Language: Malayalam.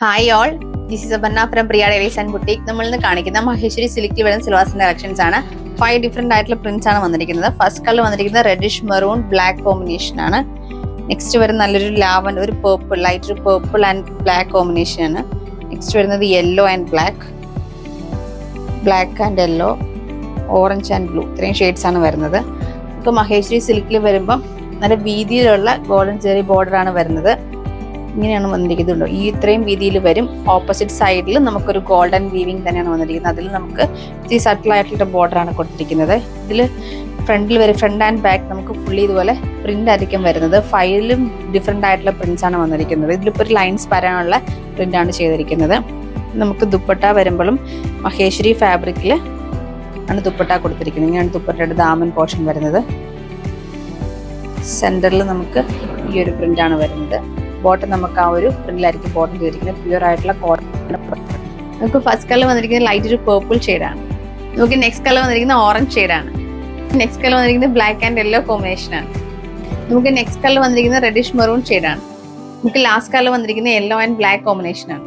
Hi all, this is Aparna from Priya dailies and boutique. നമ്മൾ ഇന്ന് കാണിക്കുന്ന മഹേശ്വരി സിൽക്കിൽ വരുന്ന സിൽവാസിന്റെ കളക്ഷൻസ് ആണ്. 5 ഡിഫറെന്റ് ആയിട്ടുള്ള പ്രിന്റ്സ് ആണ് വന്നിരിക്കുന്നത്. ഫസ്റ്റ് കളർ വന്നിരിക്കുന്നത് റെഡിഷ് മെറൂൺ ബ്ലാക്ക് കോമ്പിനേഷൻ ആണ്. നെക്സ്റ്റ് വരുന്ന നല്ലൊരു ലാവൻഡർ, ഒരു purple, light purple and black combination ആണ്. നെക്സ്റ്റ് വരുന്നത് yellow and black and yellow, orange and blue, ഇത്രയും ഷെയ്ഡ്സ് ആണ് വരുന്നത്. ഇപ്പോൾ മഹേശ്വരി സിൽക്കിൽ വരുമ്പം നല്ല വീതിയിലുള്ള ഗോൾഡൻ ജെറി ബോർഡർ ആണ് വരുന്നത്. ഇങ്ങനെയാണ് വന്നിരിക്കുന്നത്. ഈ ഇത്രയും വീതിയിൽ വരും. ഓപ്പോസിറ്റ് സൈഡിൽ നമുക്കൊരു ഗോൾഡൻ വീവിങ് തന്നെയാണ് വന്നിരിക്കുന്നത്. അതിൽ നമുക്ക് ഈ സട്ടിൽ ആയിട്ടുള്ള ബോർഡർ ആണ് കൊടുത്തിരിക്കുന്നത്. ഇതിൽ ഫ്രണ്ടിൽ വരെ ഫ്രണ്ട് ആൻഡ് ബാക്ക് നമുക്ക് ഫുള്ളി ഇതുപോലെ പ്രിന്റ് ആയിരിക്കും വരുന്നത്. 5ലും ഡിഫറെന്റ് ആയിട്ടുള്ള പ്രിന്റ്സ് ആണ് വന്നിരിക്കുന്നത്. ഇതിലിപ്പോൾ ഒരു ലൈൻസ് വരാനുള്ള പ്രിന്റ് ആണ് ചെയ്തിരിക്കുന്നത്. നമുക്ക് ദുപ്പട്ട വരുമ്പോഴും മഹേശ്വരി ഫാബ്രിക്കിൽ ആണ് ദുപ്പട്ട കൊടുത്തിരിക്കുന്നത്. ഇങ്ങനെയാണ് ദുപ്പട്ടയുടെ ദാമൻ പോർഷൻ വരുന്നത്. സെന്ററിൽ നമുക്ക് ഈ ഒരു പ്രിന്റ് ആണ് വരുന്നത്. ബോട്ടം നമുക്ക് ആ ഒരു പ്രിന്റിലായിരിക്കും ബോട്ടം ചെയ്തിരിക്കുന്നത്. പ്യൂർ ആയിട്ടുള്ള കോട്ടൺ. നമുക്ക് ഫസ്റ്റ് കളർ വന്നിരിക്കുന്നത് ലൈറ്റ് ഒരു പേർപ്പിൾ ഷെയ്ഡാണ്. നമുക്ക് നെക്സ്റ്റ് കളർ വന്നിരിക്കുന്നത് ഓറഞ്ച് ഷെയ്ഡാണ്. നെക്സ്റ്റ് കളർ വന്നിരിക്കുന്നത് ബ്ലാക്ക് ആൻഡ് യെല്ലോ കോമ്പിനേഷൻ ആണ്. നമുക്ക് നെക്സ്റ്റ് കളർ വന്നിരിക്കുന്നത് റെഡിഷ് മെറൂൺ ഷെയ്ഡാണ്. നമുക്ക് ലാസ്റ്റ് കളർ വന്നിരിക്കുന്നത് യെല്ലോ ആൻഡ് ബ്ലാക്ക് കോമ്പിനേഷൻ ആണ്.